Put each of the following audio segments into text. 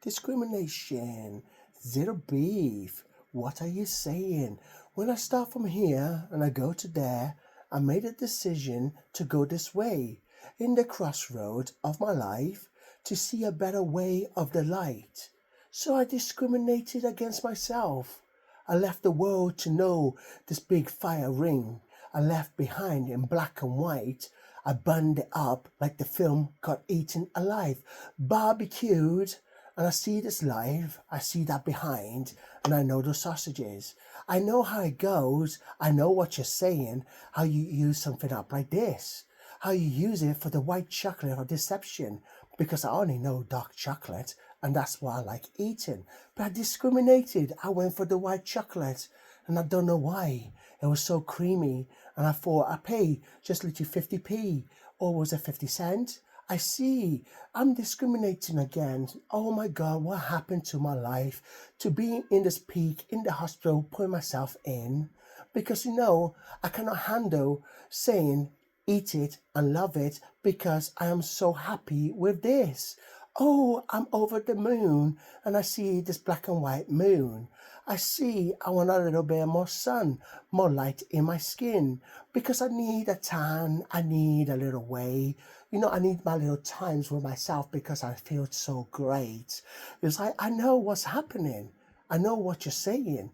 Discrimination, zero beef. What are you saying? When I start from here and I go to there, I made a decision to go this way, in the crossroads of my life, to see a better way of the light. So I discriminated against myself. I left the world to know this big fire ring I left behind in black and white. I burned it up like the film got eaten alive, barbecued. And I see this life, I see that behind, and I know the sausages. I know how it goes, I know what you're saying, how you use something up like this, how you use it for the white chocolate of deception, because I only know dark chocolate, and that's what I like eating. But I discriminated, I went for the white chocolate, and I don't know why. It was so creamy, and I thought I pay just literally 50p, or was it 50 cents? I see, I'm discriminating again. Oh my God, what happened to my life to be in this peak in the hospital, putting myself in? Because I cannot handle saying eat it and love it because I am so happy with this. Oh, I'm over the moon and I see this black and white moon. I see I want a little bit more sun, more light in my skin because I need a tan, I need a little way. I need my little times with myself because I feel so great. It's like, I know what's happening. I know what you're saying.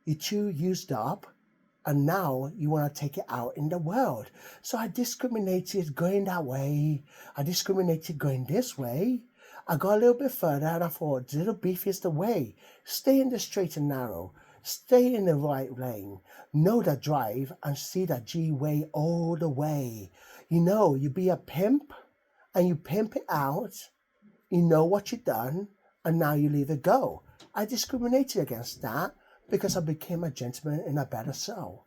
You too used up and now you want to take it out in the world. So I discriminated going that way. I discriminated going this way. I got a little bit further and I thought, little beef is the way. Stay in the straight and narrow. Stay in the right lane. Know the drive and see that G way all the way. You be a pimp and you pimp it out. You know what you've done and now you leave it go. I discriminated against that because I became a gentleman in a better soul.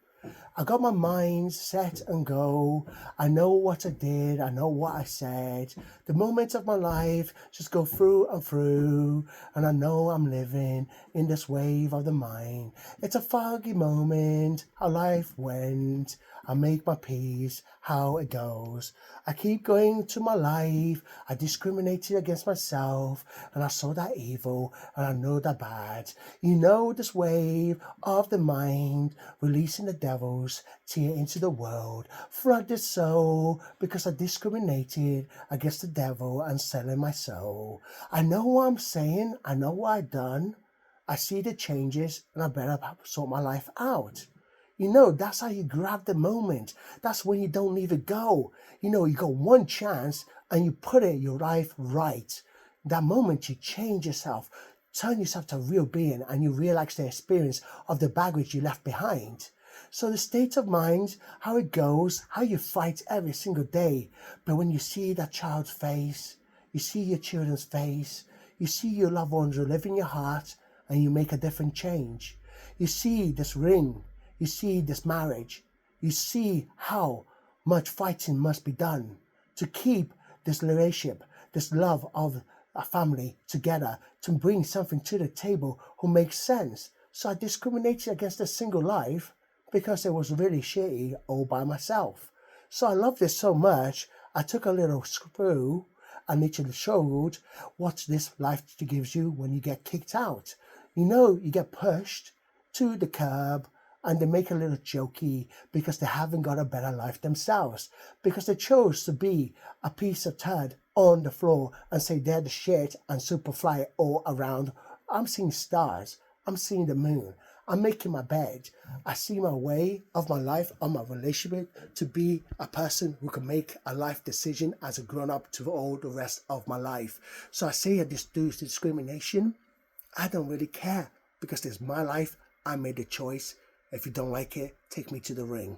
I got my mind set and go. I know what I did. I know what I said. The moments of my life just go through and through. And I know I'm living in this wave of the mind. It's a foggy moment. How life went. I make my peace. How it goes. I keep going to my life. I discriminated against myself. And I saw that evil. And I know that bad. This wave of the mind. Releasing the devils tear into the world, flood the soul because I discriminated against the devil and selling my soul. I know what I'm saying, I know what I've done, I see the changes and I better sort my life out. That's how you grab the moment. That's when you don't leave it go. You got one chance and you put your life right. That moment you change yourself, turn yourself to a real being and you realize the experience of the baggage you left behind. So the state of mind, how it goes, how you fight every single day. But when you see that child's face, you see your children's face, you see your loved ones who live in your heart and you make a different change. You see this ring, you see this marriage, you see how much fighting must be done to keep this relationship, this love of a family together, to bring something to the table who makes sense. So I discriminated against a single life because it was really shitty all by myself. So I love this so much, I took a little screw and literally showed what this life gives you when you get kicked out. You get pushed to the curb and they make a little jokey because they haven't got a better life themselves. Because they chose to be a piece of turd on the floor and say they're the shit and superfly all around. I'm seeing stars. I'm seeing the moon. I'm making my bed. I see my way of my life, of my relationship, to be a person who can make a life decision as a grown-up to all the rest of my life. So I say this discrimination, I don't really care because it's my life. I made the choice. If you don't like it, take me to the ring.